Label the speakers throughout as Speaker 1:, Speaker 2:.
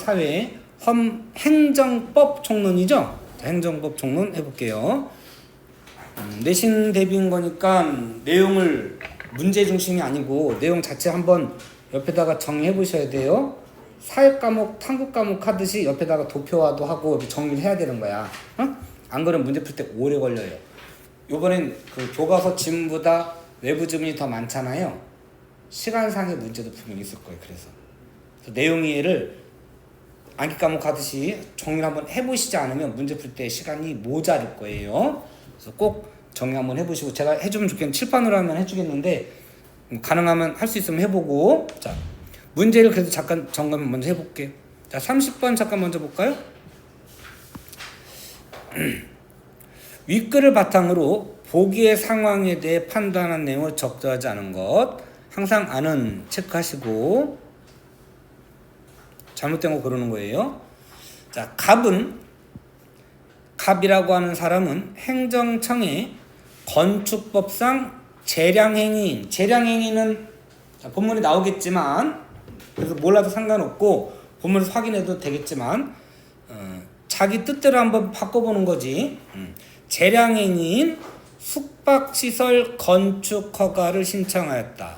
Speaker 1: 사회 행정법 총론이죠. 행정법 총론 해볼게요. 내신 대비인 거니까 내용을 문제 중심이 아니고 내용 자체 한번 옆에다가 정리해 보셔야 돼요. 사회 과목, 탐구 과목 하듯이 옆에다가 도표화도 하고 정리를 해야 되는 거야. 안 그러면 문제 풀 때 오래 걸려요. 요번엔 그 교과서 지문보다 외부 지문이 더 많잖아요. 시간상의 문제도 분명히 있을 거예요. 그래서 내용 이해를 암기 과목 하듯이 정리를 한번 해보시지 않으면 문제 풀 때 시간이 모자랄 거예요. 그래서 꼭 정리 한번 해보시고, 제가 해주면 좋겠는데 칠판으로 하면 해주겠는데 가능하면 할 수 있으면 해보고. 자, 문제를 그래도 잠깐 점검 먼저 해볼게요. 자, 30번 잠깐 먼저 볼까요? 윗글을 바탕으로 보기의 상황에 대해 판단한 내용을 적절하지 않은 것 항상 아는 체크하시고, 잘못된 거 고르는 거예요. 자, 갑이라고 하는 사람은 행정청의 건축법상 재량행위인, 재량행위는 본문에 나오겠지만 그래서 몰라도 상관없고 본문에서 확인해도 되겠지만 자기 뜻대로 한번 바꿔보는 거지. 재량행위인 숙박시설 건축허가를 신청하였다.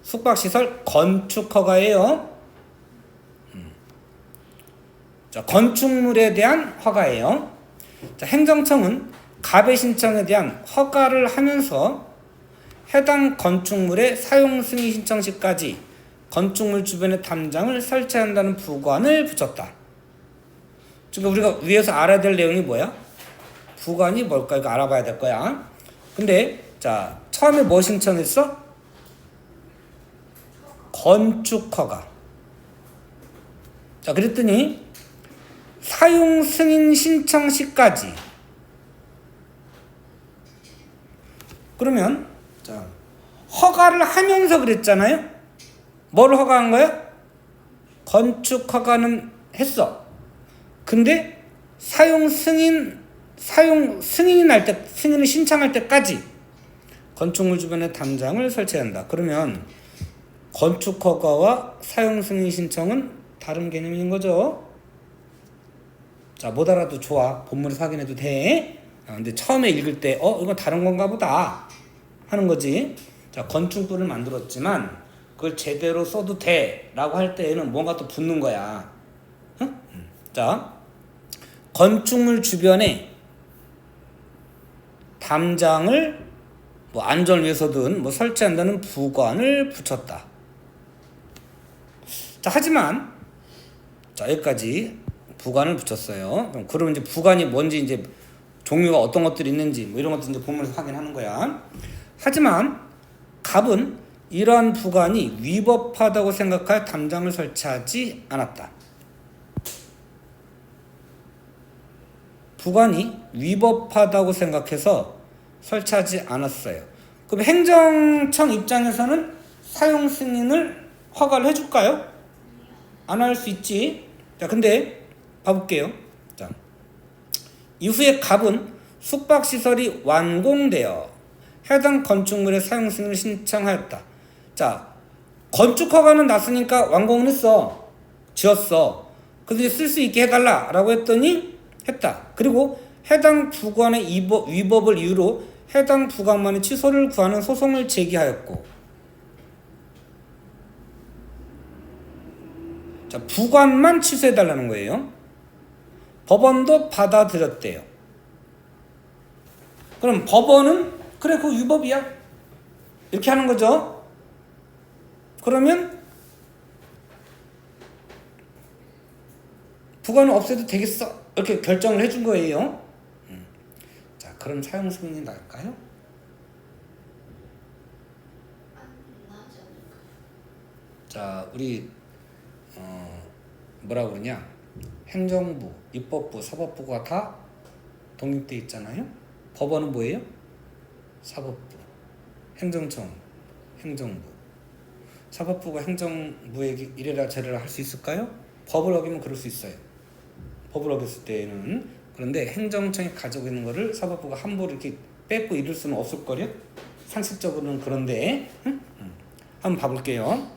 Speaker 1: 숙박시설 건축허가예요. 자, 건축물에 대한 허가예요. 자, 행정청은 갑의 신청에 대한 허가를 하면서 해당 건축물의 사용 승인 신청 시까지 건축물 주변에 담장을 설치한다는 부관을 붙였다. 지금 우리가 위에서 알아야 될 내용이 뭐야? 부관이 뭘까? 이거 알아봐야 될 거야. 근데 자, 처음에 뭐 신청했어? 건축허가. 자, 그랬더니 사용 승인 신청 시까지. 그러면 자, 허가를 하면서 그랬잖아요. 뭘 허가한 거야? 건축 허가는 했어. 근데 사용 승인이 날 때, 승인을 신청할 때까지 건축물 주변에 담장을 설치한다. 그러면 건축 허가와 사용 승인 신청은 다른 개념인 거죠. 자, 못 알아도 좋아. 본문에서 확인해도 돼. 근데 처음에 읽을 때 이건 다른 건가 보다 하는 거지. 자, 건축물을 만들었지만 그걸 제대로 써도 돼 라고 할 때에는 뭔가 또 붙는 거야. 응? 자, 건축물 주변에 담장을 뭐 안전을 위해서든 뭐 설치한다는 부관을 붙였다. 자, 하지만 자, 여기까지 부관을 붙였어요. 그러면 이제 부관이 뭔지, 이제 종류가 어떤 것들이 있는지 뭐 이런 것들 이제 본문에서 확인하는 거야. 하지만 갑은 이러한 부관이 위법하다고 생각하여 담장을 설치하지 않았다. 부관이 위법하다고 생각해서 설치하지 않았어요. 그럼 행정청 입장에서는 사용 승인을 허가를 해줄까요? 안 할 수 있지. 자, 근데 봐볼게요. 자, 이후에 갑은 숙박시설이 완공되어 해당 건축물의 사용 승인을 신청하였다. 자, 건축허가는 났으니까 완공을 했어. 지었어. 근데 쓸 수 있게 해달라 라고 했더니 했다. 그리고 해당 부관의 위법을 이유로 해당 부관만의 취소를 구하는 소송을 제기하였고, 자, 부관만 취소해달라는 거예요. 법원도 받아들였대요. 그럼 법원은 그래, 그거 위법이야 이렇게 하는 거죠. 그러면 부관을 없애도 되겠어 이렇게 결정을 해준 거예요. 자, 그럼 사용 승인이 날까요? 자, 우리 뭐라 그러냐, 행정부, 입법부, 사법부가 다 독립돼 있잖아요. 법원은 뭐예요? 사법부, 행정청, 행정부. 사법부가 행정부에게 이래라 저래라 할 수 있을까요? 법을 어기면 그럴 수 있어요. 법을 어겼을 때는. 그런데 행정청이 가지고 있는 거를 사법부가 함부로 이렇게 뺏고 이룰 수는 없을 거요. 상식적으로는. 그런데 한번 봐볼게요.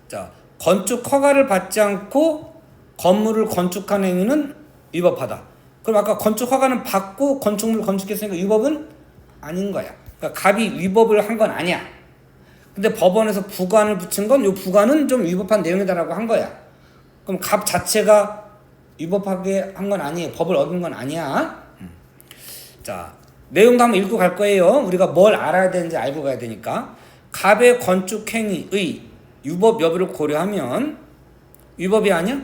Speaker 1: 자, 건축 허가를 받지 않고 건물을 건축한 행위는 위법하다. 그럼 아까 건축 허가는 받고 건축물을 건축했으니까 위법은 아닌 거야. 그러니까 갑이 위법을 한 건 아니야. 근데 법원에서 부관을 붙인 건 이 부관은 좀 위법한 내용이다라고 한 거야. 그럼 갑 자체가 위법하게 한 건 아니에요. 법을 어긴 건 아니야. 자, 내용도 한번 읽고 갈 거예요. 우리가 뭘 알아야 되는지 알고 가야 되니까. 갑의 건축 행위의 위법 여부를 고려하면 위법이 아니야?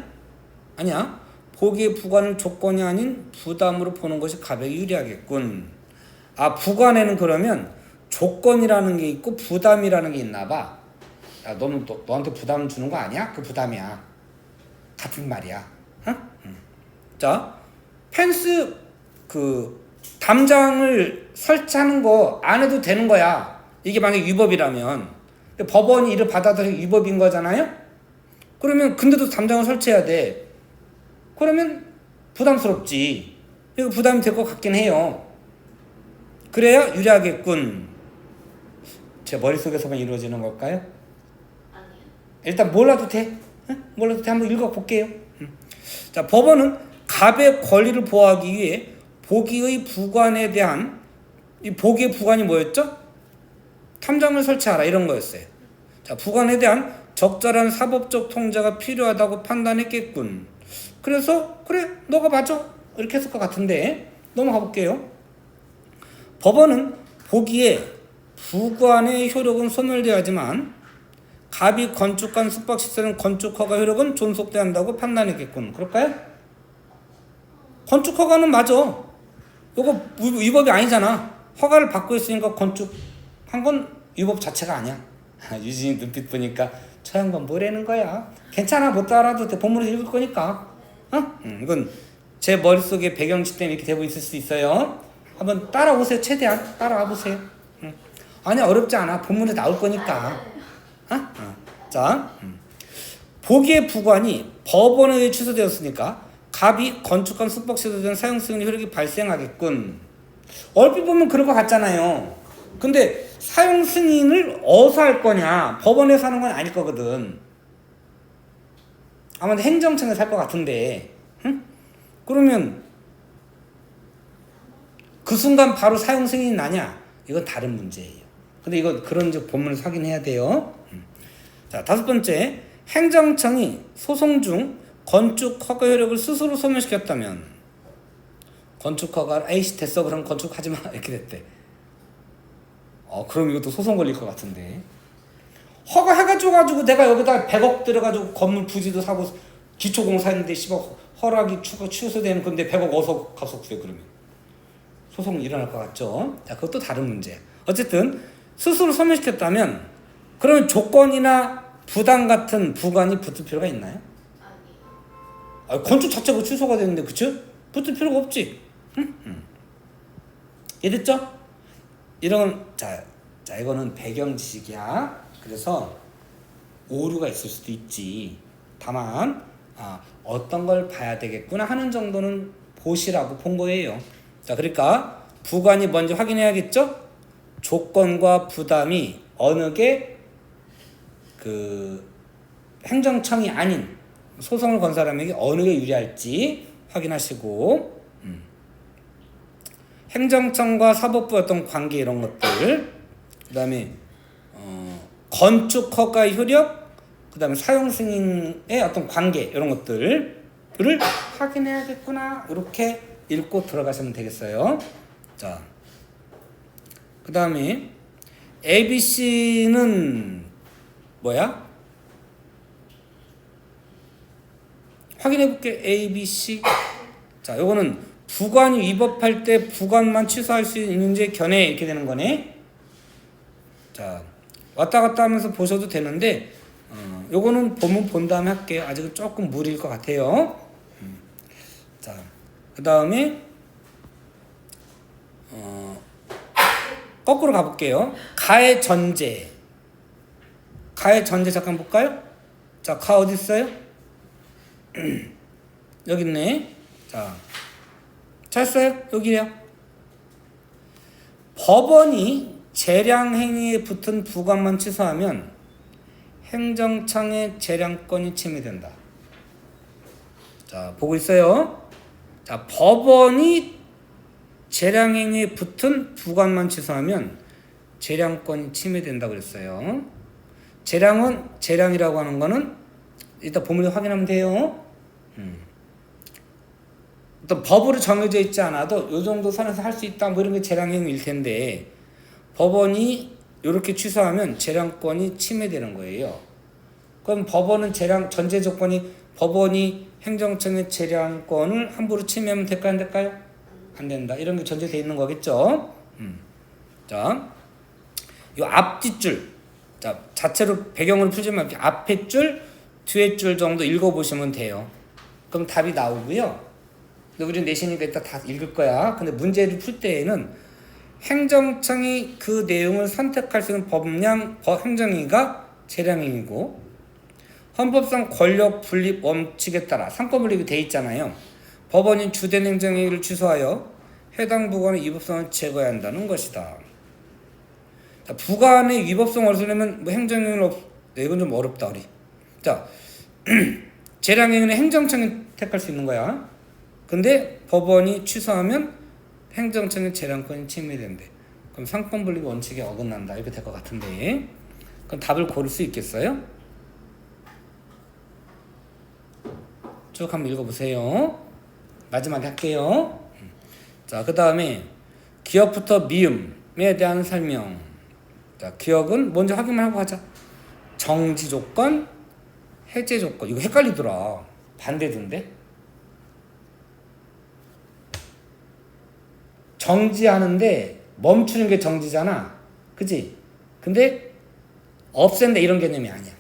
Speaker 1: 아니야. 보기의 부관을 조건이 아닌 부담으로 보는 것이 갑에게 유리하겠군. 아, 부관에는 그러면 조건이라는 게 있고 부담이라는 게 있나 봐. 야, 너는 너한테 부담 주는 거 아니야? 그 부담이야. 같은 말이야. 응? 자, 펜스 담장을 설치하는 거 안 해도 되는 거야. 이게 만약에 위법이라면. 법원이 이를 받아들여 위법인 거잖아요? 그러면 근데도 담장을 설치해야 돼. 그러면 부담스럽지. 이거 부담이 될 것 같긴 해요. 그래야 유리하겠군. 제 머릿속에서만 이루어지는 걸까요?
Speaker 2: 아니요.
Speaker 1: 일단 몰라도 돼. 응? 몰라도 돼. 한번 읽어볼게요. 자, 법원은 갑의 권리를 보호하기 위해 보기의 부관에 대한 이 보기의 부관이 뭐였죠? 탐정을 설치하라 이런 거였어요. 자, 부관에 대한 적절한 사법적 통제가 필요하다고 판단했겠군. 그래서 그래 너가 맞아 이렇게 했을 것 같은데 넘어가 볼게요. 법원은 보기에 부관의 효력은 소멸되어야 하지만 갑이 건축한 숙박시설은 건축허가 효력은 존속돼야 한다고 판단했겠군. 그럴까요? 건축허가는 맞아. 이거 위법이 아니잖아. 허가를 받고 있으니까 건축한 건 위법 자체가 아니야. 유진이 눈빛 보니까 저 양반 뭐라는 거야. 괜찮아 못 따라도 돼. 본문에서 읽을 거니까. 이건 제 머릿속에 배경지 때문에 이렇게 되고 있을 수 있어요. 한번 따라오세요. 최대한 따라와 보세요. 아니 어렵지 않아. 본문에 나올 거니까. 자, 보기의 부관이 법원에 의해 취소되었으니까 갑이 건축한 숙박시설에 대한 사용 승인 효력이 발생하겠군. 얼핏 보면 그럴 것 같잖아요. 근데 사용 승인을 어디서 할 거냐? 법원에서 하는 건 아닐 거거든. 아마 행정청에서 할 것 같은데, 응? 그러면 그 순간 바로 사용 승인이 나냐? 이건 다른 문제예요. 근데 이거 그런 본문을 확인해야 돼요. 자, 다섯 번째, 행정청이 소송 중 건축 허가 효력을 스스로 소멸시켰다면 건축 허가 에이씨 됐어 그럼 건축하지 마 이렇게 됐대. 그럼 이것도 소송 걸릴 것 같은데. 허가 해가지고 내가 여기다 100억 들어가지고 건물 부지도 사고 기초공사했는데 10억 허락이 취소되는 건데 100억 어서 가서 구해 그러면 소송 일어날 것 같죠. 자, 그것도 다른 문제. 어쨌든 스스로 소멸시켰다면 그러면 조건이나 부담 같은 부관이 붙을 필요가 있나요?
Speaker 2: 아니요.
Speaker 1: 건축 자체가 취소가 되는데 그쵸? 붙을 필요가 없지. 이해됐죠? 이런 자 이거는 배경 지식이야. 그래서 오류가 있을 수도 있지. 다만 어떤 걸 봐야 되겠구나 하는 정도는 보시라고 본 거예요. 자, 그러니까 부관이 먼저 확인해야겠죠? 조건과 부담이 어느 게 행정청이 아닌 소송을 건 사람에게 어느 게 유리할지 확인하시고, 행정청과 사법부 어떤 관계 이런 것들, 그 다음에 건축 허가의 효력, 그 다음에 사용 승인의 어떤 관계 이런 것들을 확인해야겠구나 이렇게 읽고 들어가시면 되겠어요. 자, 그 다음에 ABC는 뭐야? 확인해볼게. ABC. 자, 요거는 부관이 위법할 때 부관만 취소할 수 있는지 견해 이렇게 되는 거네. 자, 왔다 갔다 하면서 보셔도 되는데 요거는 본문 본 다음에 할게요. 아직은 조금 무리일 것 같아요. 자, 그 다음에 거꾸로 가볼게요. 가의 전제. 가의 전제 잠깐 볼까요? 자, 가 어디 있어요? 여기 있네. 자, 찾았어요? 여기요. 법원이 재량 행위에 붙은 부관만 취소하면 행정청의 재량권이 침해된다. 자, 보고 있어요. 자, 법원이 재량행위에 붙은 부관만 취소하면 재량권이 침해된다고 그랬어요. 재량이라고 하는 거는 일단 본문에 확인하면 돼요. 어떤 법으로 정해져 있지 않아도 이 정도 선에서 할 수 있다 뭐 이런 게 재량행위일 텐데 법원이 이렇게 취소하면 재량권이 침해되는 거예요. 그럼 법원은 전제 조건이 법원이 행정청의 재량권을 함부로 침해하면 될까요? 안 될까요? 안 된다. 이런 게 전제되어 있는 거겠죠. 자, 이 앞뒷줄, 자 자체로 배경을 풀지 말고 앞에 줄, 뒤에 줄 정도 읽어보시면 돼요. 그럼 답이 나오고요. 근데 우리 내신이니까 이따 다 읽을 거야. 근데 문제를 풀 때에는 행정청이 그 내용을 선택할 수 있는 행정행위가 재량행위고 헌법상 권력 분립 원칙에 따라 상권 분립이 돼 있잖아요. 법원이 주된 행정행위를 취소하여 해당 부관의 위법성을 제거해야 한다는 것이다. 자, 부관의 위법성을 없애려면 뭐 행정행위를 이건 좀 어렵다 우리. 자, 재량행위는 행정청이 택할 수 있는 거야. 근데 법원이 취소하면 행정청의 재량권이 침해된대. 그럼 상권 분립 원칙에 어긋난다. 이렇게 될 것 같은데. 그럼 답을 고를 수 있겠어요? 쭉 한번 읽어보세요. 마지막에 할게요. 자, 그 다음에 기억부터 미음에 대한 설명. 자, 기억은 먼저 확인만 하고 하자. 정지 조건, 해제 조건. 이거 헷갈리더라. 반대던데. 정지하는데 멈추는 게 정지잖아. 그치? 근데 없앤다 이런 개념이 아니야.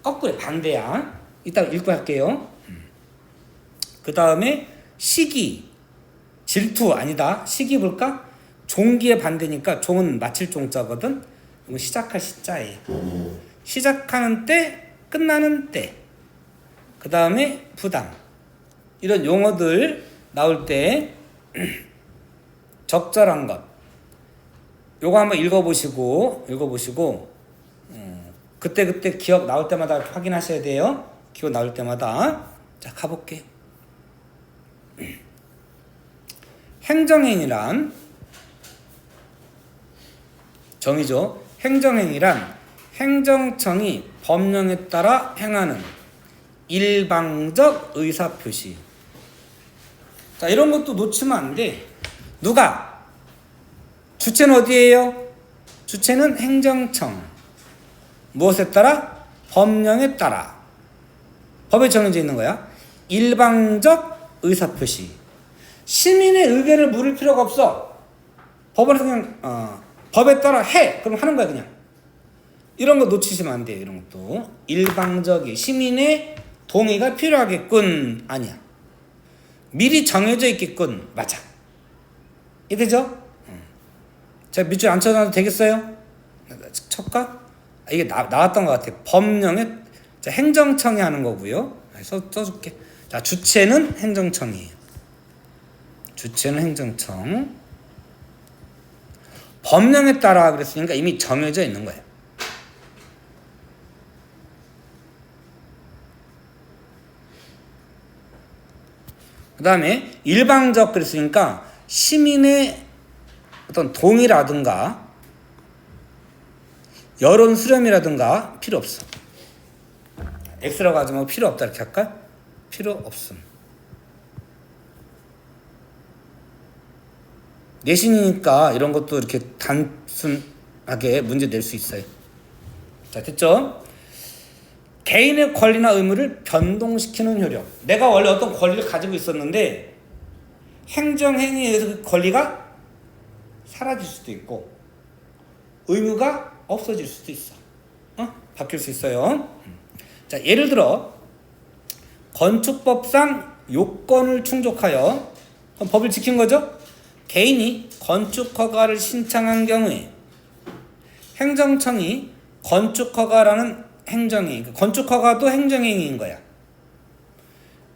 Speaker 1: 거꾸로 반대야. 이따 읽고 할게요. 그 다음에 시기, 질투 아니다. 시기 볼까? 종기의 반대니까 종은 마칠 종자거든. 이거 시작할 시자예요. 시작하는 때, 끝나는 때. 그 다음에 부당. 이런 용어들 나올 때 적절한 것. 요거 한번 읽어보시고 그때 기억 나올 때마다 확인하셔야 돼요. 기억 나올 때마다. 자, 가볼게. 행정행위란 정의죠. 행정행위란 행정청이 법령에 따라 행하는 일방적 의사표시. 자, 이런 것도 놓치면 안 돼. 누가? 주체는 어디예요? 주체는 행정청. 무엇에 따라? 법령에 따라. 법에 정해져 있는 거야. 일방적 의사표시. 시민의 의견을 물을 필요가 없어. 법원에서 그냥 법에 따라 해. 그럼 하는 거야 그냥. 이런 거 놓치시면 안 돼요. 이런 것도. 일방적이 시민의 동의가 필요하겠군. 아니야. 미리 정해져 있겠군. 맞아. 이해되죠? 제가 밑줄 안 쳐놔도 되겠어요? 쳤까? 이게 나왔던 것 같아. 법령에 행정청이 하는 거고요. 써줄게. 자, 주체는 행정청이에요. 주체는 행정청. 법령에 따라 그랬으니까 이미 정해져 있는 거예요. 그 다음에 일방적 그랬으니까 시민의 어떤 동의라든가 여론 수렴이라든가 필요 없어. X라고 하지 말고 필요 없다 이렇게 할까? 필요 없음. 내신이니까 이런 것도 이렇게 단순하게 문제 낼 수 있어요. 자, 됐죠? 개인의 권리나 의무를 변동시키는 효력. 내가 원래 어떤 권리를 가지고 있었는데 행정행위에 의해서 그 권리가 사라질 수도 있고 의무가 없어질 수도 있어. 바뀔 수 있어요. 자, 예를 들어 건축법상 요건을 충족하여 법을 지킨 거죠. 개인이 건축허가를 신청한 경우에 행정청이 건축허가라는 행정행위, 건축허가도 행정행위인 거야.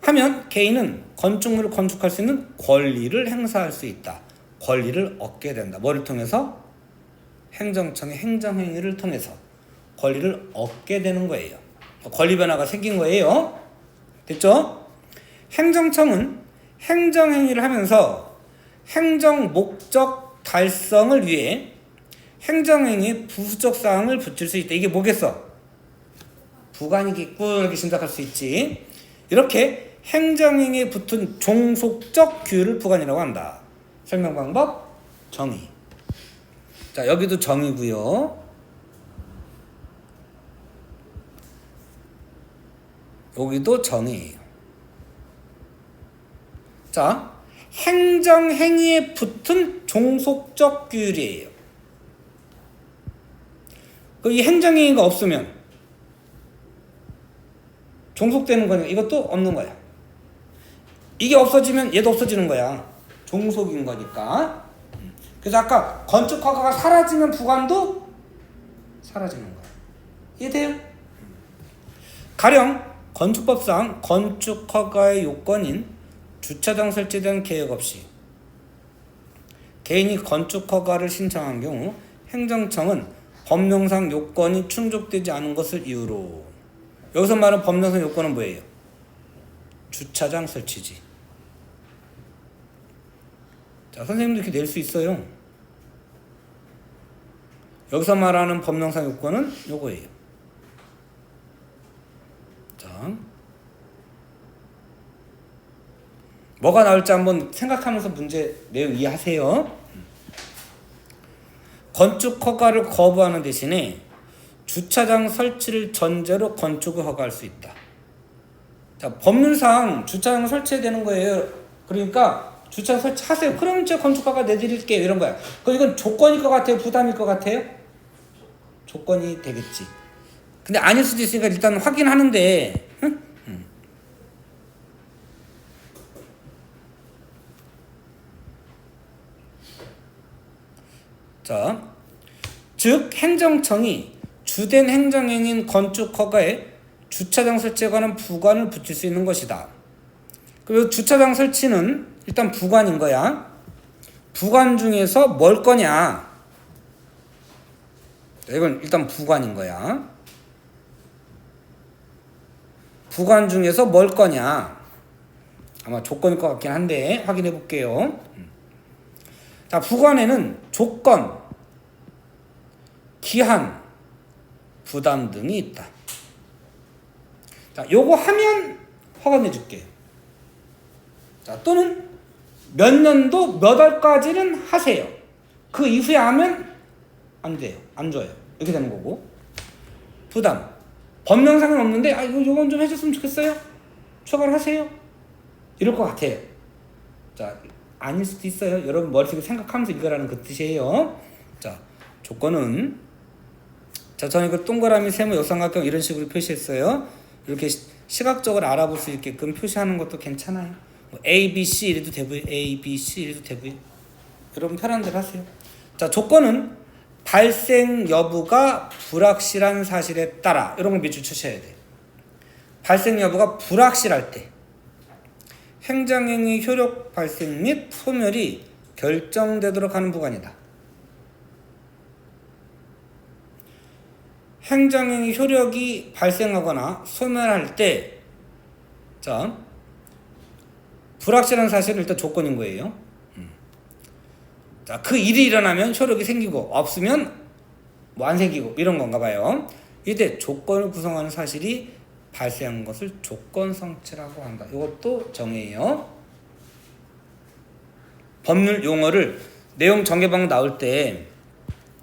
Speaker 1: 하면 개인은 건축물을 건축할 수 있는 권리를 행사할 수 있다. 권리를 얻게 된다. 뭐를 통해서? 행정청의 행정행위를 통해서. 권리를 얻게 되는 거예요. 권리 변화가 생긴 거예요. 됐죠? 행정청은 행정행위를 하면서 행정 목적 달성을 위해 행정행위에 부수적 사항을 붙일 수 있다. 이게 뭐겠어? 부관이겠군. 이렇게 짐작할 수 있지. 이렇게 행정행위에 붙은 종속적 규율을 부관이라고 한다. 설명 방법 정의. 자, 여기도 정의고요. 여기도 정의예요. 자, 행정행위에 붙은 종속적 규율이에요. 이 행정행위가 없으면 종속되는 거냐? 이것도 없는 거야. 이게 없어지면 얘도 없어지는 거야. 종속인 거니까. 그래서 아까 건축 허가가 사라지면 부관도 사라지는 거야. 이해돼요? 가령 건축법상 건축 허가의 요건인 주차장 설치에 대한 계획 없이 개인이 건축 허가를 신청한 경우 행정청은 법령상 요건이 충족되지 않은 것을 이유로, 여기서 말하는 법령상 요건은 뭐예요? 주차장 설치지. 자, 선생님도 이렇게 낼 수 있어요. 여기서 말하는 법령상 요건은 요거예요. 자, 뭐가 나올지 한번 생각하면서 문제 내용 이해하세요. 건축 허가를 거부하는 대신에 주차장 설치를 전제로 건축을 허가할 수 있다. 자, 법률상 주차장 설치해야 되는 거예요. 그러니까 주차장 설치하세요. 그럼 제가 건축 허가 내드릴게요. 이런 거야. 그럼 이건 조건일 것 같아요? 부담일 것 같아요? 조건이 되겠지. 근데 아닐 수도 있으니까 일단 확인하는데, 응? 자, 즉 행정청이 주된 행정행위인 건축 허가에 주차장 설치에 관한 부관을 붙일 수 있는 것이다. 그리고 주차장 설치는 일단 부관인 거야. 부관 중에서 뭘 거냐? 이건 일단 부관인 거야. 부관 중에서 뭘 거냐? 아마 조건일 것 같긴 한데 확인해 볼게요. 자, 부관에는 조건, 기한, 부담 등이 있다. 자, 요거 하면 허가 내줄게. 자, 또는 몇 년도 몇 월까지는 하세요. 그 이후에 하면 안 돼요. 안 줘요. 이렇게 되는 거고. 부담. 법령상은 없는데, 요건 좀 해줬으면 좋겠어요? 추가를 하세요. 이럴 것 같아요. 자, 아닐 수도 있어요. 여러분 머릿속에 생각하면서 이거라는 그 뜻이에요. 자, 조건은, 자, 저는 이거 동그라미, 세모, 역삼각형 이런 식으로 표시했어요. 이렇게 시각적으로 알아볼 수 있게끔 표시하는 것도 괜찮아요. 뭐 A, B, C 이래도 되고요. A, B, C 이래도 되고요. 여러분 편한 대로 하세요. 자, 조건은 발생 여부가 불확실한 사실에 따라, 이런 걸 밑줄 쳐셔야 돼. 발생 여부가 불확실할 때 행정행위 효력 발생 및 소멸이 결정되도록 하는 부관이다. 행정행위 효력이 발생하거나 소멸할 때, 자, 불확실한 사실은 일단 조건인 거예요. 자, 그 일이 일어나면 효력이 생기고 없으면 뭐 안 생기고 이런 건가 봐요. 이때 조건을 구성하는 사실이 발생한 것을 조건 성취라고 한다. 이것도 정의예요. 법률 용어를 내용 전개 방법 나올 때,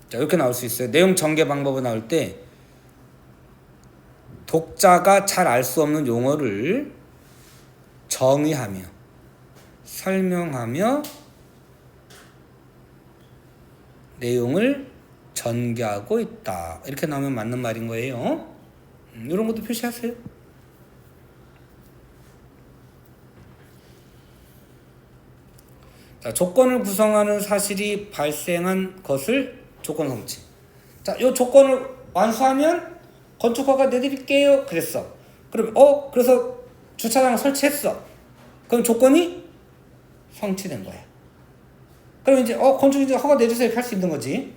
Speaker 1: 자, 이렇게 나올 수 있어요. 내용 전개 방법이 나올 때 독자가 잘 알 수 없는 용어를 정의하며 설명하며 내용을 전개하고 있다. 이렇게 나오면 맞는 말인 거예요. 이런 것도 표시하세요. 자, 조건을 구성하는 사실이 발생한 것을 조건 성취. 자, 이 조건을 완수하면 건축허가 내드릴게요. 그랬어. 그럼 그래서 주차장을 설치했어. 그럼 조건이 성취된 거야. 그럼 이제 건축 이제 허가 내주세요 이렇게 할 수 있는 거지.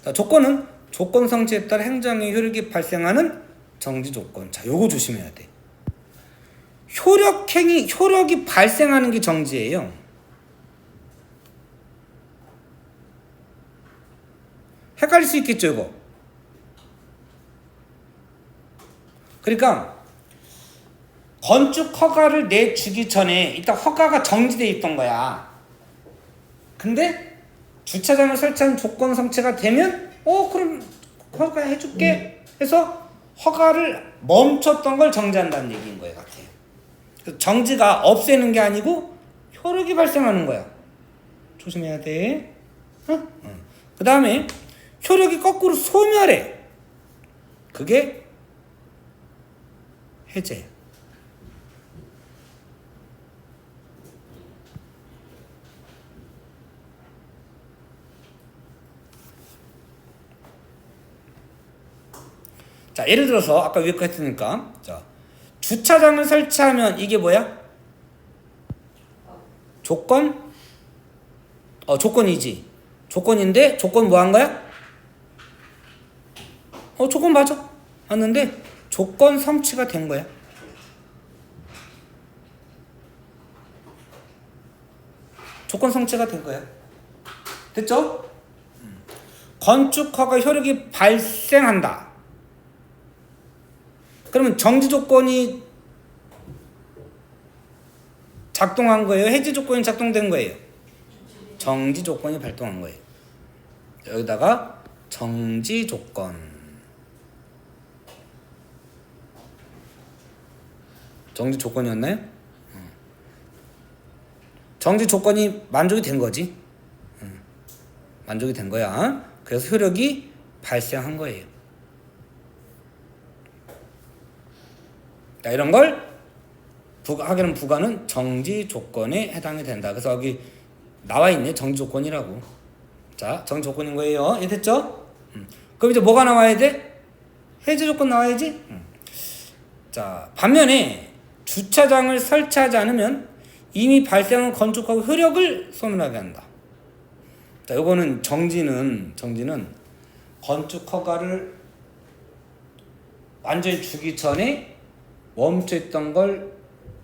Speaker 1: 자, 조건은 조건 성취에 따라 행정의 효력이 발생하는 정지 조건. 자, 요거 조심해야 돼. 효력이 발생하는 게 정지예요. 헷갈릴 수 있겠죠, 이거. 그러니까 건축 허가를 내주기 전에 일단 허가가 정지돼 있던 거야. 근데 주차장을 설치한 조건 성취가 되면 그럼 허가 해줄게 해서 허가를 멈췄던 걸 정지한다는 얘기인 거예요, 같아요. 그래서 정지가 없애는 게 아니고 효력이 발생하는 거야. 조심해야 돼. 그 다음에 효력이 거꾸로 소멸해. 그게 해제. 자, 예를 들어서 아까 위에 거 했으니까, 자, 주차장을 설치하면 이게 뭐야? 조건이지. 조건인데 조건 뭐 한 거야? 조건 맞아. 맞는데 조건 성취가 된 거야. 조건 성취가 된 거야. 됐죠? 건축허가 효력이 발생한다. 그러면 정지 조건이 작동한 거예요? 해제 조건이 작동된 거예요? 정지 조건이 발동한 거예요. 여기다가 정지 조건. 정지 조건이었나요? 정지 조건이 만족이 된 거지. 만족이 된 거야. 그래서 효력이 발생한 거예요. 자, 이런 걸 하기는 부가는 정지 조건에 해당이 된다. 그래서 여기 나와 있네. 정지 조건이라고. 자, 정지 조건인 거예요. 이해됐죠? 그럼 이제 뭐가 나와야 돼? 해제 조건 나와야지. 자, 반면에 주차장을 설치하지 않으면 이미 발생한 건축하고 효력을 소멸하게 한다. 자, 요거는 정지는 건축 허가를 완전히 주기 전에 멈춰있던 걸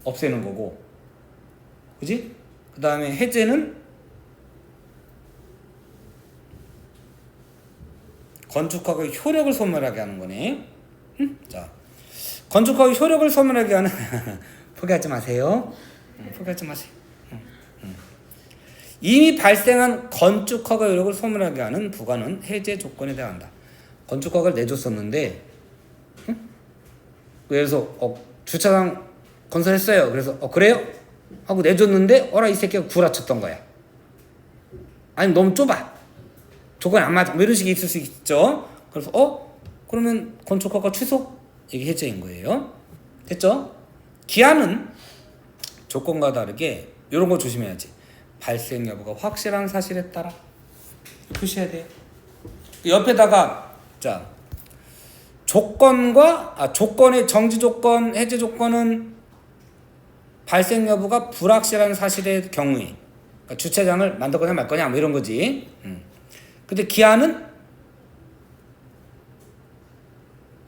Speaker 1: 없애는 거고, 그지? 그 다음에 해제는 건축허가 효력을 소멸하게 하는 거네. 자, 건축허가 효력을 소멸하게 하는 포기하지 마세요. 포기하지 마세요. 이미 발생한 건축허가 효력을 소멸하게 하는 부가는 해제 조건에 해당한다. 건축허가를 내줬었는데, 그래서 주차장 건설했어요. 그래서 그래요? 하고 내줬는데 이 새끼가 구라쳤던 거야. 아니 너무 좁아. 조건이 안 맞아. 뭐 이런 식이 있을 수 있죠. 그래서 그러면 건축허가 취소? 이게 해제인 거예요. 됐죠? 기한은 조건과 다르게 이런 거 조심해야지. 발생 여부가 확실한 사실에 따라 표시해야 돼요. 옆에다가 자, 조건의 정지 조건, 해제 조건은 발생 여부가 불확실한 사실의 경우에, 그러니까 주차장을 만들 거냐 말 거냐 뭐 이런 거지. 근데 기한은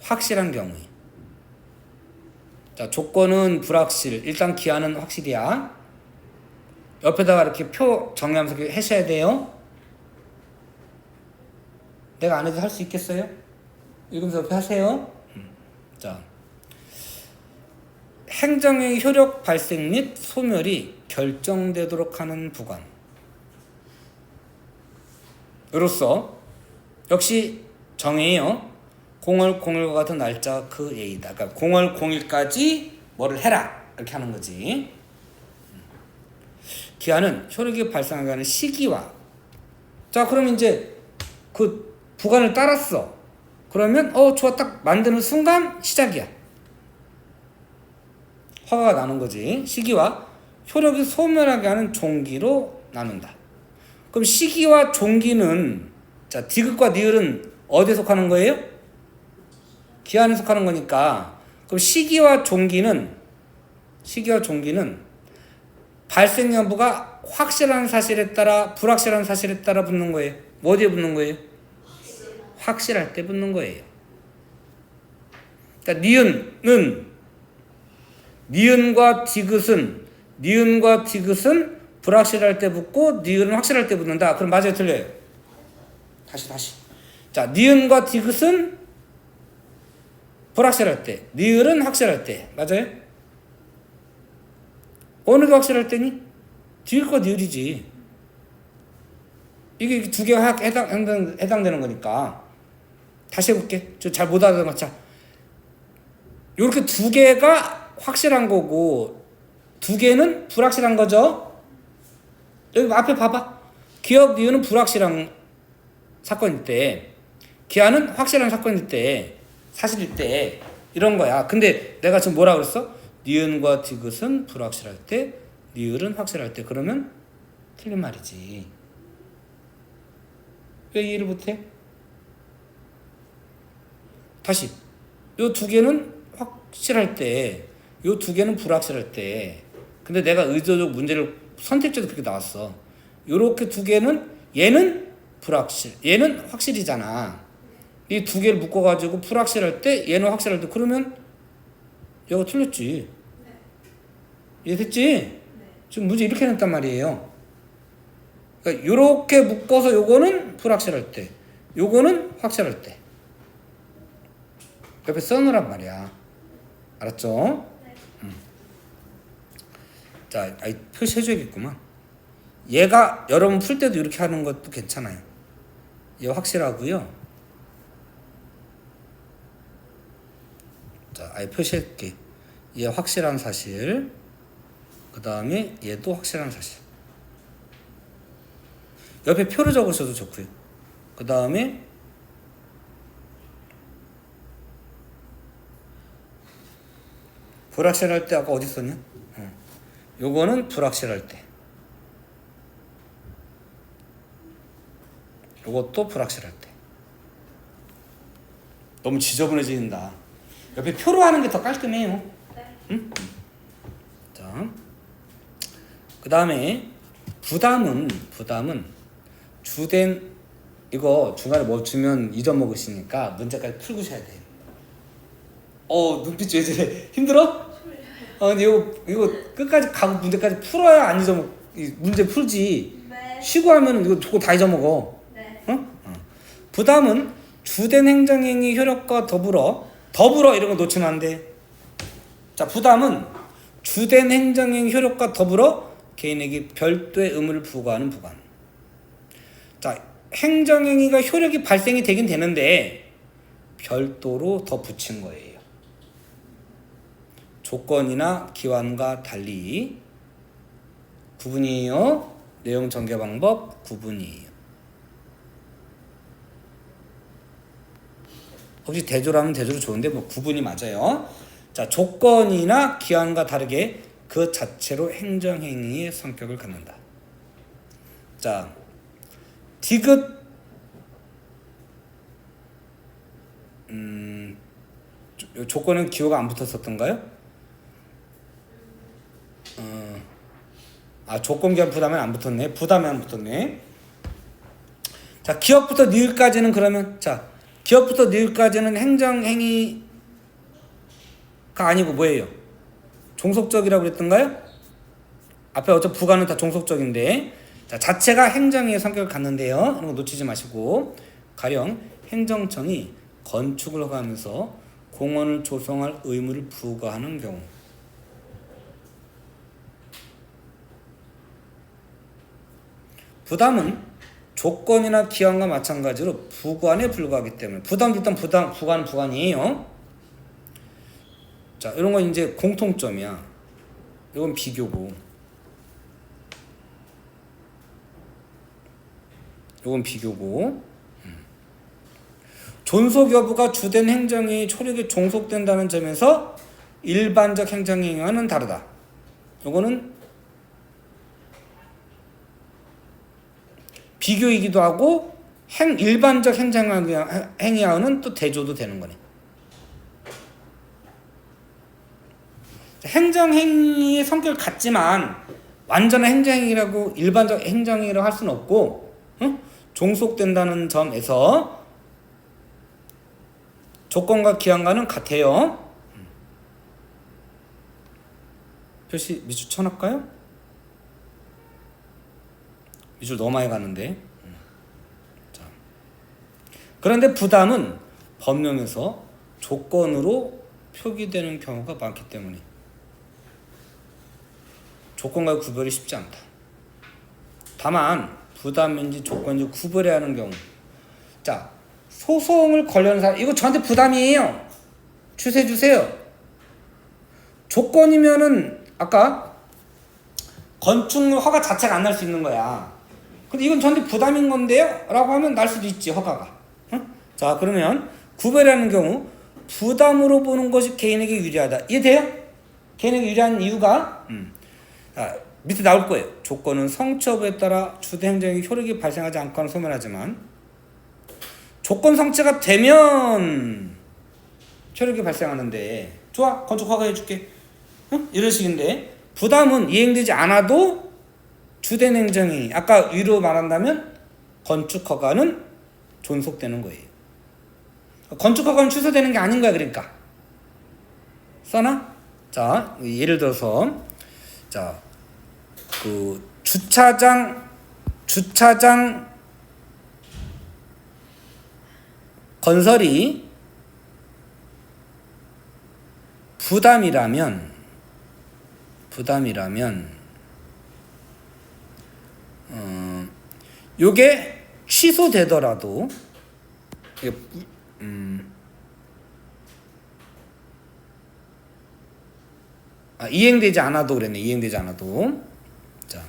Speaker 1: 확실한 경우에. 자, 조건은 불확실. 일단 기한은 확실이야. 옆에다가 이렇게 표 정리하면서 하셔야 돼요. 내가 안 해도 할 수 있겠어요? 읽으면서 옆에 하세요. 자, 행정의 효력 발생 및 소멸이 결정되도록 하는 부관. 이로써 역시 정해요. 0월 0일과 같은 날짜 그 예이다. 그러니까 0월 0일까지 뭐를 해라 이렇게 하는 거지. 기한은 효력이 발생하게 하는 시기와. 자, 그럼 이제 그 부관을 따랐어. 그러면 좋아, 딱 만드는 순간 시작이야. 허가가 나는 거지. 시기와 효력이 소멸하게 하는 종기로 나눈다. 그럼 시기와 종기는, 자, 디귿과 니을은 어디에 속하는 거예요? 기한에 속하는 거니까. 그럼 시기와 종기는 발생 여부가 확실한 사실에 따라 불확실한 사실에 따라 붙는 거예요. 뭐 어디에 붙는 거예요? 확실할 때 붙는 거예요. 그러니까 니은과 디귿은 불확실할 때 붙고 니은은 확실할 때 붙는다. 그럼 맞아요, 틀려요? 다시. 자, 니은과 디귿은 불확실할 때, 니을은 확실할 때. 맞아요? 어느 게 확실할 때니? 디귿과 니을이지. 이게 두 개가 해당되는 거니까. 다시 해볼게. 저 잘 못 알아듣는 것 같아. 요렇게 두 개가 확실한 거고, 두 개는 불확실한 거죠? 여기 앞에 봐봐. 기역, 니은은 불확실한 사건일 때, 기하는 확실한 사건일 때, 사실일 때, 이런 거야. 근데 내가 지금 뭐라 그랬어? 니은과 디귿은 불확실할 때, 니을은 확실할 때. 그러면 틀린 말이지. 왜 이해를 못해? 다시. 요 두 개는 확실할 때, 요 두 개는 불확실할 때. 근데 내가 의도적 문제를 선택적으로 그렇게 나왔어. 요렇게 두 개는 얘는 불확실, 얘는 확실이잖아. 이 두 개를 묶어가지고 불확실할 때, 얘는 확실할 때. 그러면 얘가 틀렸지. 이해됐지? 지금 문제 이렇게 냈단 말이에요. 그러니까 요렇게 묶어서 요거는 불확실할 때, 요거는 확실할 때. 옆에 써놓으란 말이야. 알았죠? 자, 표시해줘야겠구만. 얘가 여러분 풀 때도 이렇게 하는 것도 괜찮아요. 얘 확실하고요. 자, 표시할게. 얘 확실한 사실. 그 다음에 얘도 확실한 사실. 옆에 표를 적으셔도 좋고요. 그 다음에 불확실할 때 아까 어디 썼냐? 요거는 불확실할 때. 요것도 불확실할 때. 너무 지저분해진다. 옆에 표로 하는 게 더 깔끔해요. 응? 자, 그 다음에 부담은 주된, 이거 중간에 뭐 주면 잊어먹으시니까 문제까지 풀고 셔야 돼요. 눈빛 왜 저래? 힘들어? 근데 이거 끝까지 가고 문제까지 풀어야 안 잊어먹, 문제 풀지.
Speaker 2: 네.
Speaker 1: 쉬고 하면은 이거 저거 다 잊어먹어.
Speaker 2: 네.
Speaker 1: 부담은 주된 행정행위 효력과 더불어 이런 거 놓치면 안 돼. 자, 부담은 주된 행정행위 효력과 더불어 개인에게 별도의 의무를 부과하는 부관. 자, 행정행위가 효력이 발생이 되긴 되는데 별도로 더 붙인 거예요. 조건이나 기한과 달리 구분이에요. 내용 전개 방법 구분이에요. 혹시 대조라면 대조로 좋은데 뭐 구분이 맞아요. 자, 조건이나 기한과 다르게 그 자체로 행정행위의 성격을 갖는다. 자, 디귿 조건은 기호가 안 붙었었던가요? 조건 기한 부담에 안 붙었네. 부담에 안 붙었네. 자, 기업부터 니을까지는 그러면 기업부터 니을까지는 행정행위가 아니고 뭐예요? 종속적이라고 그랬던가요? 앞에 어차피 부가는 다 종속적인데, 자, 자체가 행정의 성격을 갖는데요. 이런 거 놓치지 마시고, 가령 행정청이 건축을 허가하면서 공원을 조성할 의무를 부과하는 경우, 부담은 조건이나 기한과 마찬가지로 부관에 불과하기 때문에 부가는 부관이에요. 자, 이런 건 이제 공통점이야. 이건 비교고, 이건 비교고. 존속 여부가 주된 행정행위 효력에 종속된다는 점에서 일반적 행정행위와는 다르다. 이거는 비교이기도 하고 일반적 행정행위와는 또 대조도 되는 거네. 행정행위의 성격을 갖지만 완전한 행정행위라고 일반적 행정행위라고 할 수는 없고, 종속된다는 점에서 조건과 기한과는 같아요. 표시 밑줄 쳐놓을까요? 밑줄 너무 많이 가는데. 자. 그런데 부담은 법령에서 조건으로 표기되는 경우가 많기 때문에 조건과 구별이 쉽지 않다. 다만 부담인지 조건인지 구별해야 하는 경우. 자, 소송을 걸려는 사람, 이거 저한테 부담이에요. 취소해 주세요. 조건이면은 아까 건축물 허가 자체가 안 날 수 있는 거야. 근데 이건 저한테 부담인 건데요? 라고 하면 날 수도 있지, 허가가. 응? 자, 그러면 구별하는 경우 부담으로 보는 것이 개인에게 유리하다. 이해돼요? 개인에게 유리한 이유가 자, 밑에 나올 거예요. 조건은 성취 여부에 따라 주된 행정의 효력이 발생하지 않거나 소멸하지만 조건 성취가 되면 효력이 발생하는데 좋아, 건축 허가해 줄게. 응? 이런 식인데 부담은 이행되지 않아도 주된 행정이 아까 위로 말한다면 건축 허가는 존속되는 거예요. 건축 허가는 취소되는 게 아닌 거야. 그러니까 써나? 자, 예를 들어서 자, 그 주차장 건설이 부담이라면 요게 취소되더라도 이게 이행되지 않아도 그랬네. 이행되지 않아도. 자,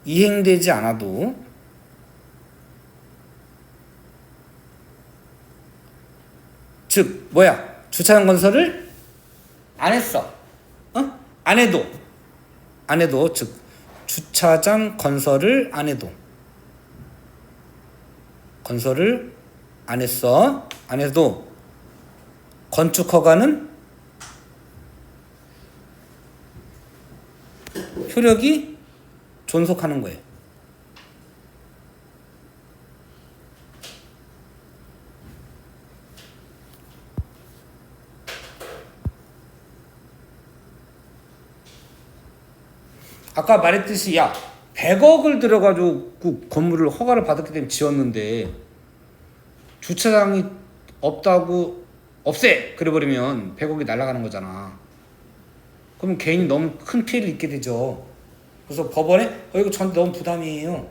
Speaker 1: 이행되지 않아도 즉 뭐야? 주차장 건설을 안 했어. 안 해도 즉 주차장 건설을 안 해도 건설을 안 했어. 안 해도 건축 허가는 효력이 존속하는 거예요. 아까 말했듯이 야 100억을 들어가지고 그 건물을 허가를 받았기 때문에 지었는데 주차장이 없다고 없애 그래버리면 100억이 날아가는 거잖아. 그러면 개인이 너무 큰 피해를 입게 되죠. 그래서 법원에 이거 저한테 너무 부담이에요.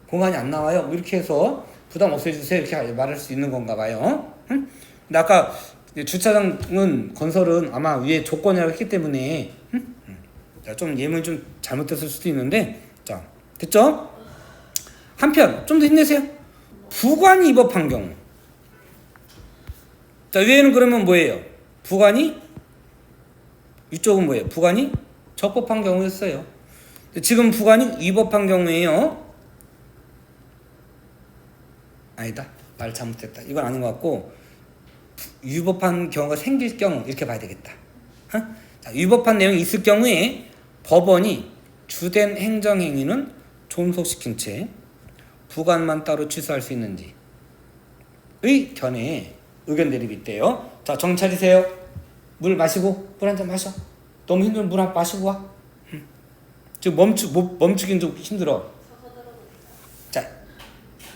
Speaker 1: 공간이 안 나와요. 뭐 이렇게 해서 부담 없애주세요. 이렇게 말할 수 있는 건가 봐요. 응? 근데 아까 주차장은 건설은 아마 위에 조건이라고 했기 때문에 자, 좀 예문이 좀 잘못됐을 수도 있는데 자 됐죠? 한편 좀 더 힘내세요. 부관이 위법한 경우. 자 위에는 그러면 뭐예요? 부관이 이쪽은 뭐예요? 부관이 적법한 경우였어요. 지금 부관이 위법한 경우에요. 아니다. 말 잘못했다. 이건 아닌 것 같고 위법한 경우가 생길 경우 이렇게 봐야 되겠다. 자, 위법한 내용이 있을 경우에 법원이 주된 행정행위는 존속시킨 채 부관만 따로 취소할 수 있는지의 견해에 의견 대립이 있대요. 자, 정신 차리세요. 물 마시고 물 한 잔 마셔. 너무 힘들면 물 한 번 마시고 와. 지금 멈추긴 좀 힘들어. 자,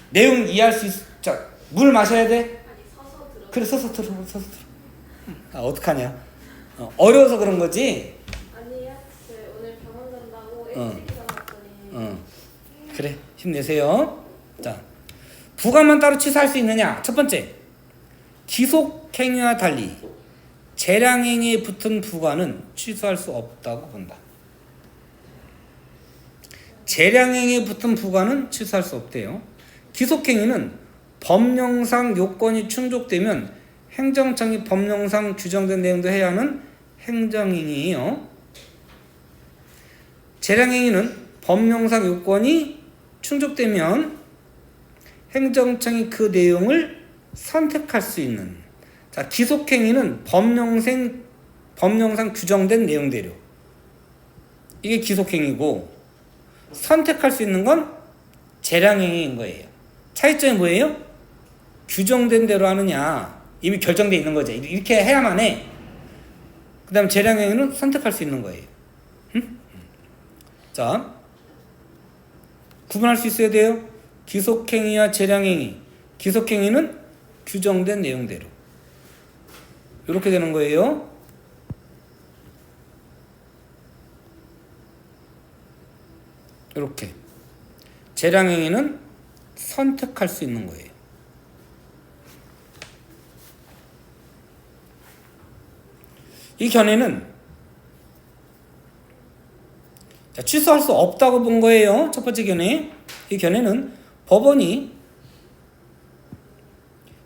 Speaker 1: 내용 이해할 수 있. 자, 물 마셔야 돼.
Speaker 2: 아니 서서 들어.
Speaker 1: 그래, 서서 들어. 어떡하냐? 어려워서 그런 거지.
Speaker 2: 아니야. 오늘 병원 간다고 일찍 일어났더니.
Speaker 1: 그래, 힘내세요. 자, 부관만 따로 취소할 수 있느냐? 첫 번째, 기속행위와 달리 재량행위에 붙은 부관은 취소할 수 없다고 본다. 재량행위에 붙은 부관은 취소할 수 없대요. 기속행위는 법령상 요건이 충족되면 행정청이 법령상 규정된 내용도 해야 하는 행정행위예요. 재량행위는 법령상 요건이 충족되면 행정청이 그 내용을 선택할 수 있는. 자, 기속행위는 법령상 규정된 내용대로. 이게 기속행위고 선택할 수 있는 건 재량행위인 거예요. 차이점이 뭐예요? 규정된 대로 하느냐 이미 결정돼 있는 거지. 이렇게 해야만 해. 그 다음 재량행위는 선택할 수 있는 거예요. 응? 자, 구분할 수 있어야 돼요. 기속행위와 재량행위. 기속행위는 규정된 내용대로 이렇게 되는 거예요. 이렇게. 재량행위는 선택할 수 있는 거예요. 이 견해는 자, 취소할 수 없다고 본 거예요. 첫 번째 견해. 이 견해는 법원이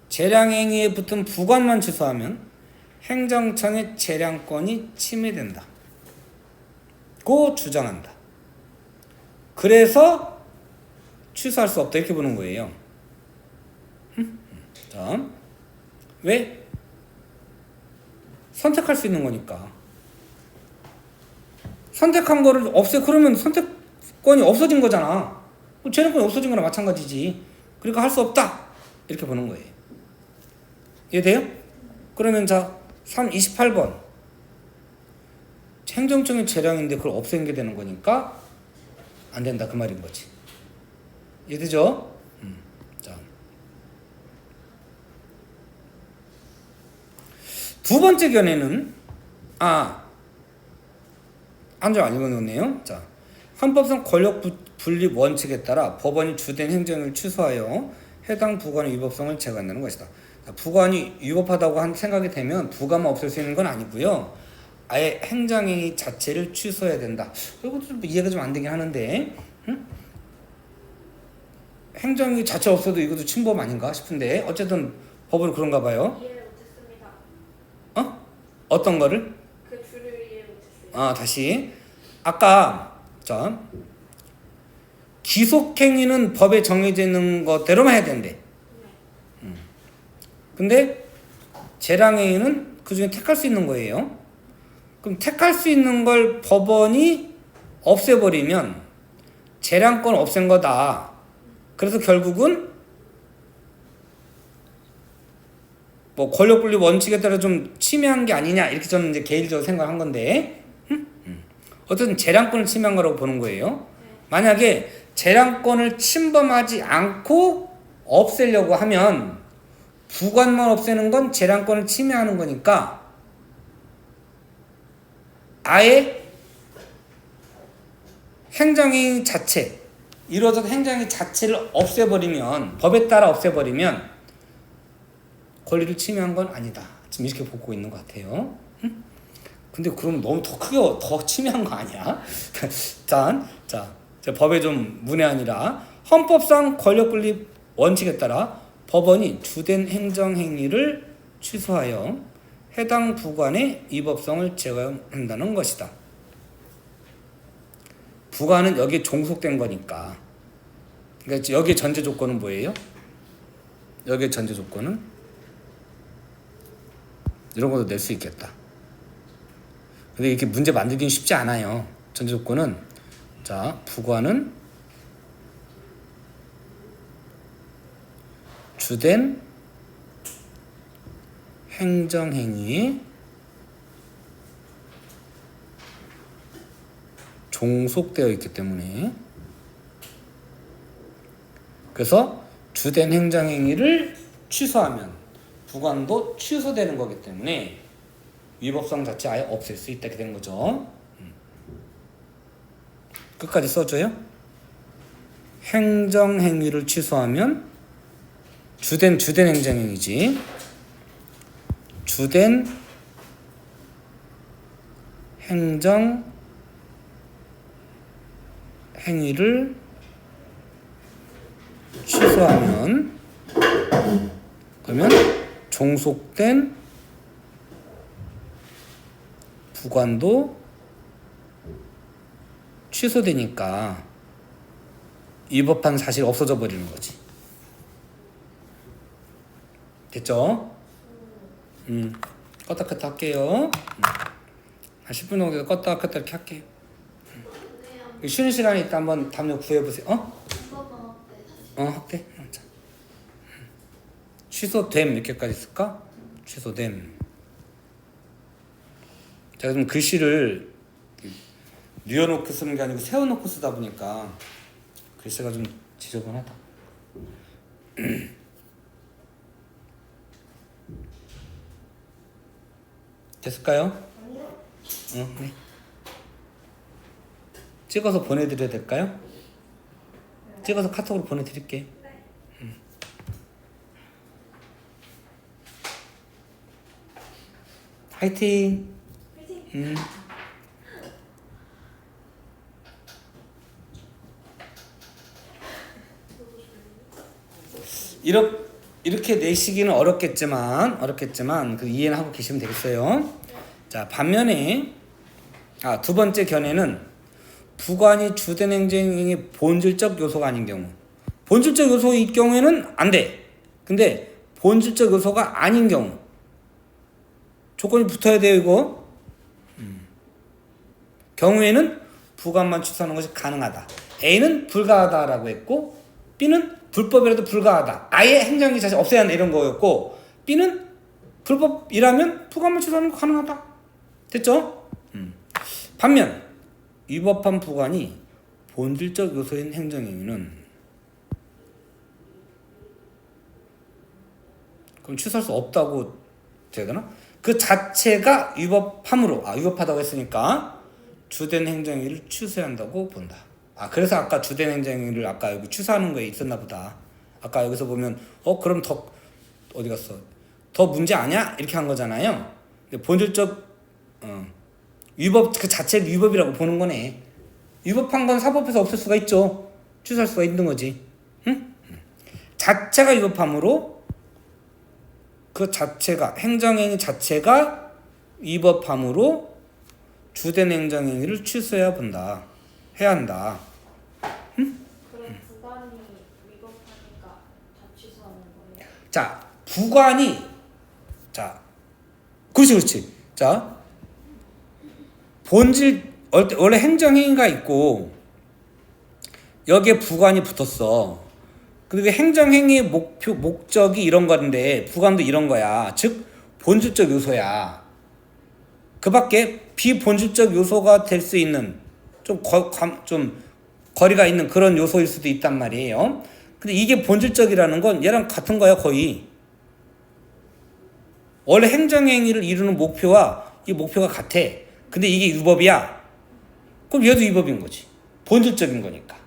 Speaker 1: 재량행위에 붙은 부관만 취소하면 행정청의 재량권이 침해된다. 고 주장한다. 그래서 취소할 수 없다 이렇게 보는 거예요. 자, 왜? 선택할 수 있는 거니까. 선택한 거를 그러면 선택권이 없어진 거잖아. 재량권이 없어진 거나 마찬가지지. 그러니까 할 수 없다 이렇게 보는 거예요. 이해돼요? 그러면 자 28번 행정청의 재량인데 그걸 없애게 되는 거니까 안 된다 그 말인 거지. 이해되죠? 자, 두 번째 견해는 한 줄 안 읽어놓네요. 자, 헌법상 권력 분립 원칙에 따라 법원이 주된 행정을 취소하여 해당 부관의 위법성을 제거한다는 것이다. 자, 부관이 위법하다고 생각이 되면 부관만 없앨 수 있는 건 아니고요. 아예 행정행위 자체를 취소해야 된다. 이것도 좀 이해가 좀 안 되긴 하는데, 행정행위 자체 없어도 이것도 침범 아닌가 싶은데 어쨌든 법으로 그런가 봐요.
Speaker 2: 이해를 못했습니다.
Speaker 1: 어떤 거를?
Speaker 2: 그 줄을 이해 못했어요.
Speaker 1: 다시. 아까 자 기속행위는 법에 정해져 있는 것대로만 해야 된대. 근데 재량행위는 그 중에 택할 수 있는 거예요. 그럼 택할 수 있는 걸 법원이 없애버리면 재량권 없앤 거다. 그래서 결국은 뭐 권력분립 원칙에 따라 좀 침해한 게 아니냐 이렇게 저는 이제 개인적으로 생각한 건데, 어쨌든 재량권을 침해한 거라고 보는 거예요. 만약에 재량권을 침범하지 않고 없애려고 하면 부관만 없애는 건 재량권을 침해하는 거니까 아예 행정행위 자체, 이루어진 행정행위 자체를 없애버리면, 법에 따라 없애버리면 권리를 침해한 건 아니다. 지금 이렇게 보고 있는 것 같아요. 근데 그럼 너무 더 크게 더 침해한 거 아니야? 자, 법에 좀 문외한이라 헌법상 권력분립 원칙에 따라 법원이 주된 행정행위를 취소하여 해당 부관의 위법성을 제거한다는 것이다. 부관은 여기에 종속된 거니까. 그러니까 여기에 전제 조건은 뭐예요? 여기에 전제 조건은 이런 것도 낼 수 있겠다. 근데 이렇게 문제 만들기는 쉽지 않아요. 전제 조건은 자, 부관은 주된 행정행위에 종속되어 있기 때문에, 그래서 주된 행정행위를 취소하면 부관도 취소되는 거기 때문에 위법성 자체 아예 없앨 수 있다 이렇게 된 거죠. 끝까지 써줘요. 행정행위를 취소하면 주된 행정행위지. 주된 행정행위를 취소하면 그러면 종속된 부관도 취소되니까 위법한 사실이 없어져 버리는 거지. 됐죠? 껐다 켰다 할게요. 한 10분 정도 껐다 켰다 이렇게 할게요. 쉬는 시간에 있다 한번 답력 구해보세요. 확대. 자. 취소됨 이렇게까지 쓸까? 취소됨. 제가 좀 글씨를 뉘어놓고 쓰는 게 아니고 세워놓고 쓰다 보니까 글씨가 좀 지저분하다. 됐을까요? 네. 찍어서 보내드려야 될까요? 찍어서 카톡으로 보내드릴게. 화이팅. 이렇게 내시기는 어렵겠지만 그 이해는 하고 계시면 되겠어요. 자, 반면에 두 번째 견해는 부관이 주된 행정행위의 본질적 요소가 아닌 경우. 본질적 요소일 경우에는 안 돼. 근데 본질적 요소가 아닌 경우 조건이 붙어야 돼요, 이거. 경우에는 부관만 취소하는 것이 가능하다. A는 불가하다라고 했고 B는 불법이라도 불가하다. 아예 행정행위 자체 없애야 한다 이런 거였고 B는 불법이라면 부관만 취소하는 거 가능하다. 됐죠? 반면 위법한 부관이 본질적 요소인 행정행위는 그럼 취소할 수 없다고 돼야 되나? 그 자체가 위법하다고 했으니까 주된 행정행위를 취소해야 한다고 본다. 그래서 아까 주된 행정행위를 아까 여기 취소하는 거에 있었나 보다. 아까 여기서 보면 그럼 어디 갔어? 더 문제 아니야? 이렇게 한 거잖아요. 근데 본질적 위법 그 자체를 위법이라고 보는 거네. 위법한 건 사법에서 없앨 수가 있죠. 취소할 수가 있는 거지. 응? 자체가 위법함으로 그 자체가 행정행위 자체가 위법함으로 주된 행정행위를 취소해야 해야 한다.
Speaker 2: 그럼 부관이 위법하니까 다 취소하는 거예요?
Speaker 1: 자, 부관이 그렇지. 자, 본질 원래 행정행위가 있고 여기에 부관이 붙었어. 그리고 행정행위의 목적이 이런 건데 부관도 이런 거야. 즉 본질적 요소야. 그 밖에 비본질적 요소가 될 수 있는 좀 거리가 있는 그런 요소일 수도 있단 말이에요. 근데 이게 본질적이라는 건 얘랑 같은 거야 거의. 원래 행정행위를 이루는 목표와 이 목표가 같아. 근데 이게 위법이야. 그럼 얘도 위법인 거지. 본질적인 거니까.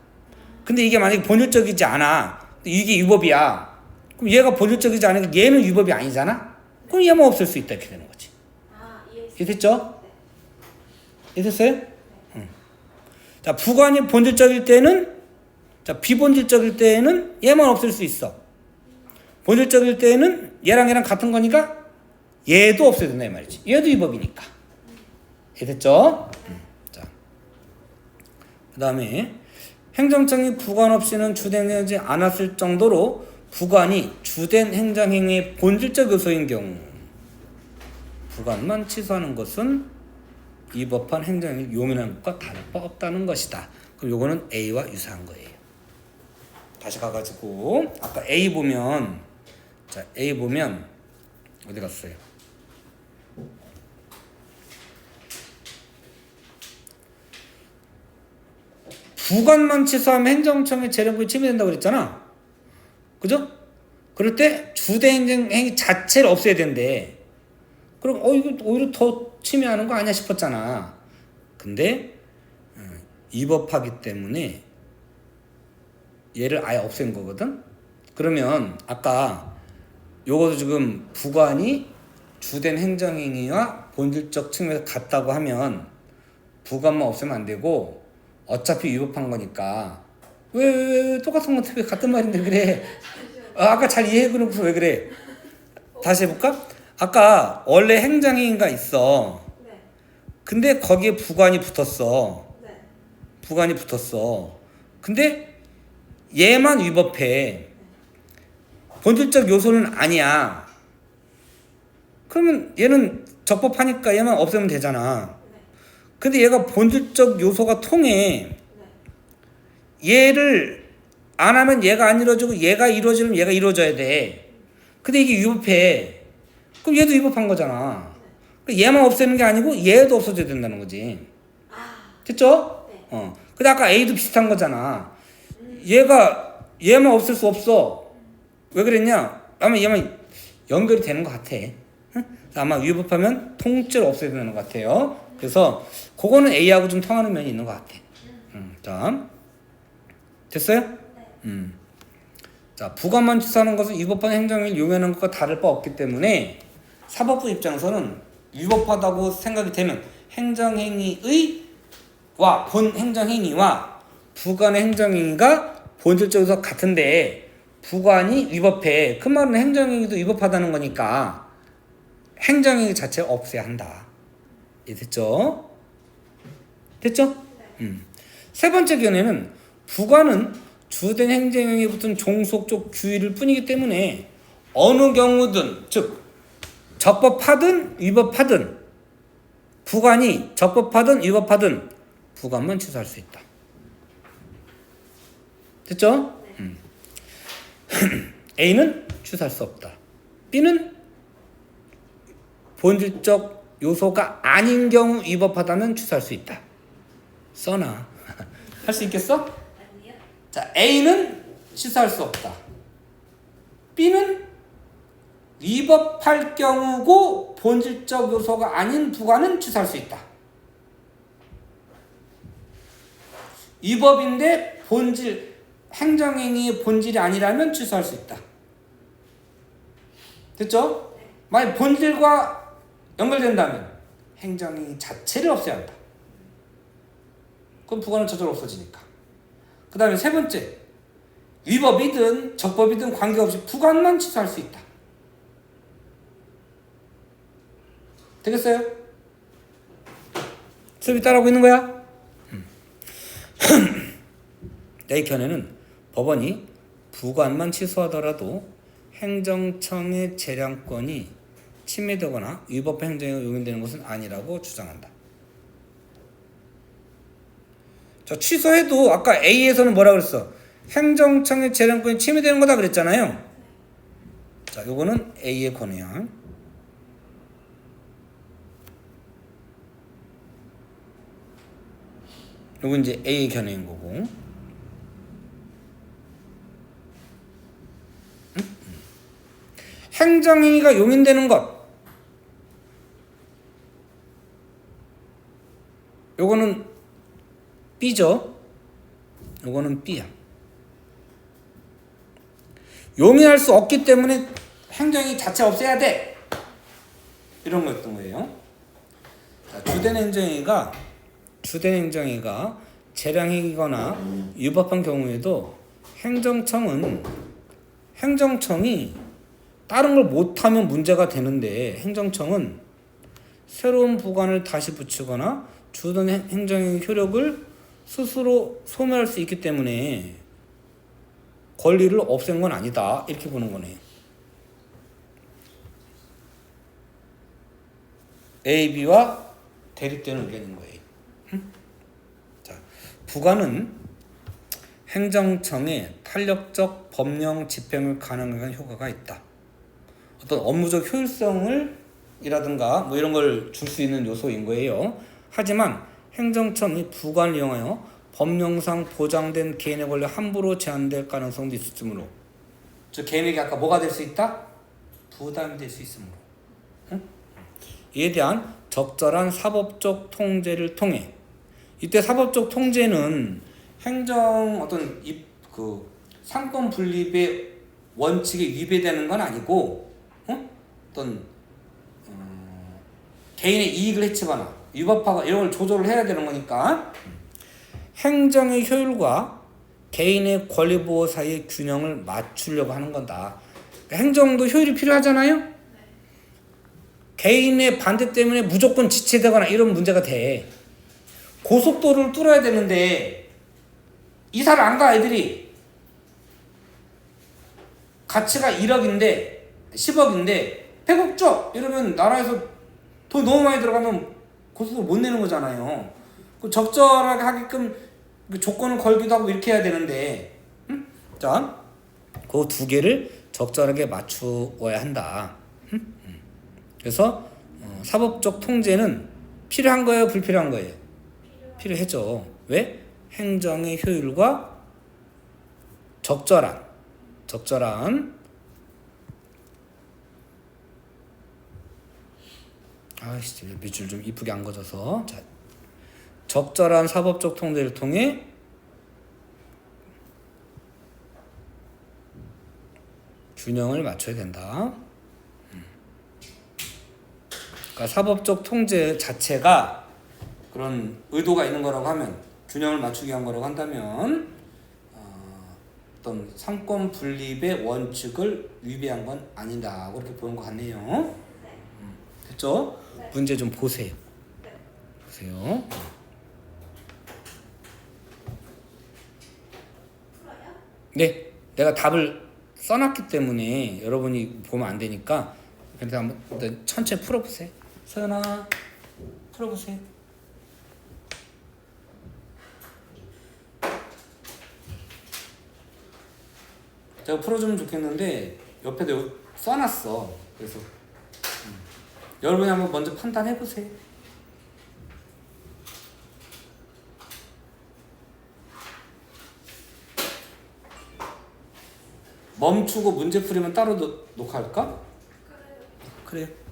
Speaker 1: 근데 이게 만약에 본질적이지 않아. 이게 위법이야. 그럼 얘가 본질적이지 않으니까 얘는 위법이 아니잖아. 그럼 얘만 없앨 수 있다 이렇게 되는 거지. 이해됐죠? 이해됐어요? 응. 자, 부관이 본질적일 때는 비본질적일 때는 얘만 없앨 수 있어. 본질적일 때는 얘랑 같은 거니까 얘도 없애야 된다 이 말이지. 얘도 위법이니까. 이해됐죠? 자, 그 다음에 행정청이 부관 없이는 주된하지 않았을 정도로 부관이 주된 행정행위의 본질적 요소인 경우 부관만 취소하는 것은 위법한 행정행위를 용인하는 것과 다를 바 없다는 것이다. 그럼 요거는 A와 유사한 거예요. 다시 가가지고 아까 A 보면 어디 갔어요? 부관만 취소하면 행정청의 재량권이 침해된다고 그랬잖아. 그죠? 그럴 때 주된 행정행위 자체를 없애야 된대. 그럼 이거 오히려 더 침해하는 거 아니야 싶었잖아. 근데 위법하기 때문에 얘를 아예 없앤 거거든. 그러면 아까 요것도 지금 부관이 주된 행정행위와 본질적 측면에서 같다고 하면 부관만 없애면 안 되고 어차피 위법한 거니까 왜 똑같은 건데 왜 같은 말인데 그래? 아까 잘 이해해놓고서 왜 그래? 다시 해볼까? 아까 원래 행정행위가 있어. 근데 거기에 부관이 붙었어. 부관이 붙었어. 근데 얘만 위법해. 본질적 요소는 아니야. 그러면 얘는 적법하니까 얘만 없애면 되잖아. 근데 얘가 본질적 요소가 통해. 얘를 안 하면 얘가 안 이루어지고 얘가 이루어지면 얘가 이루어져야 돼. 근데 이게 위법해. 그럼 얘도 위법한 거잖아. 얘만 없애는 게 아니고 얘도 없어져야 된다는 거지. 됐죠?
Speaker 2: 네.
Speaker 1: 근데 아까 A도 비슷한 거잖아. 얘만 없앨 수 없어. 왜 그랬냐? 아마 얘만 연결이 되는 것 같아. 응? 아마 위법하면 통째로 없애야 되는 것 같아요. 그래서 그거는 A하고 좀 통하는 면이 있는 것 같아. 자, 됐어요? 자, 부관만 취소하는 것은 위법한 행정행위를 용인하는 것과 다를 바 없기 때문에 사법부 입장에서는 위법하다고 생각이 되면 본 행정행위와 부관의 행정행위가 본질적으로 같은데 부관이 위법해. 그 말은 행정행위도 위법하다는 거니까 행정행위 자체를 없애야 한다. 됐죠? 됐죠? 세 번째 견해는 부관은 주된 행정행위에 붙은 종속적 규율일 뿐이기 때문에 어느 경우든 즉 적법하든 위법하든 부관이 적법하든 위법하든 부관만 취소할 수 있다. 됐죠? A는 취소할 수 없다. B는 본질적 요소가 아닌 경우 위법하다면 취소할 수 있다. 써놔. 할 수 있겠어?
Speaker 2: 아니요.
Speaker 1: 자, A는 취소할 수 없다. B는 위법할 경우고 본질적 요소가 아닌 부관은 취소할 수 있다. 위법인데 행정행위의 본질이 아니라면 취소할 수 있다. 됐죠? 만약 본질과 연결된다면 행정행위 자체를 없애야 한다. 그럼 부관은 저절로 없어지니까. 그 다음에 세 번째, 위법이든 적법이든 관계없이 부관만 취소할 수 있다. 되겠어요? 수업이 따라오고 있는 거야? 내 견해는 법원이 부관만 취소하더라도 행정청의 재량권이 침해되거나 위법 행정에 용인되는 것은 아니라고 주장한다. 자, 취소해도 아까 A에서는 뭐라 그랬어? 행정청의 재량권이 침해되는 거다 그랬잖아요. 자, 요거는 A의 권해야. 요건 이제 A의 견해인 거고. 행정행위가 용인되는 것. 요거는 B죠. 요거는 B야. 용인할 수 없기 때문에 행정행위 자체 없애야 돼. 이런 거였던 거예요. 자, 주된 행정행위가 재량행위거나 위법한 경우에도 행정청이 다른 걸 못하면 문제가 되는데 행정청은 새로운 부관을 다시 붙이거나 주된 행정행위 효력을 스스로 소멸할 수 있기 때문에 권리를 없앤 건 아니다. 이렇게 보는 거네. A, B와 대립되는 의견인 거예요. 자, 부관은 행정청에 탄력적 법령 집행을 가능한 효과가 있다. 어떤 업무적 효율성을 이라든가 뭐 이런 걸 줄 수 있는 요소인 거예요. 하지만 행정청이 부관을 이용하여 법령상 보장된 개인의 권리 함부로 제한될 가능성도 있으므로, 저 개인에게 아까 뭐가 될 수 있다? 부담이 될 수 있으므로. 이에 대한 적절한 사법적 통제를 통해, 이때 사법적 통제는 행정 어떤 상권 분립의 원칙에 위배되는 건 아니고, 어떤 개인의 이익을 해치거나 위법하거나 이런 걸 조절을 해야 되는 거니까 행정의 효율과 개인의 권리 보호 사이의 균형을 맞추려고 하는 건다. 행정도 효율이 필요하잖아요. 개인의 반대 때문에 무조건 지체되거나 이런 문제가 돼. 고속도로를 뚫어야 되는데 이사를 안 가. 애들이 가치가 1억인데 10억인데 100억 줘 이러면 나라에서 돈 너무 많이 들어가면 고속도로 못 내는 거잖아요. 적절하게 하게끔 조건을 걸기도 하고 이렇게 해야 되는데, 자, 그 두 개를 적절하게 맞추어야 한다. 그래서 사법적 통제는 필요한 거예요, 불필요한 거예요? 필요하죠. 왜? 행정의 효율과 적절한 아이씨 밑줄 좀 이쁘게 안 그어져서 자, 적절한 사법적 통제를 통해 균형을 맞춰야 된다. 그러니까 사법적 통제 자체가 그런 의도가 있는 거라고 하면 균형을 맞추기 위한 거라고 한다면 어떤 상권 분립의 원칙을 위배한 건 아니다. 그렇게 보는 것 같네요. 됐죠?
Speaker 2: 네.
Speaker 1: 문제 좀 보세요.
Speaker 2: 네.
Speaker 1: 보세요.
Speaker 2: 풀어요?
Speaker 1: 네, 내가 답을 써놨기 때문에 여러분이 보면 안 되니까 그래서 한번 일단 천천히 풀어보세요. 서연아, 풀어보세요. 제가 풀어주면 좋겠는데 옆에도 써놨어. 그래서 여러분이 한번 먼저 판단해보세요. 멈추고 문제 풀이면 따로 녹화할까?
Speaker 2: 그래요.
Speaker 1: 그래.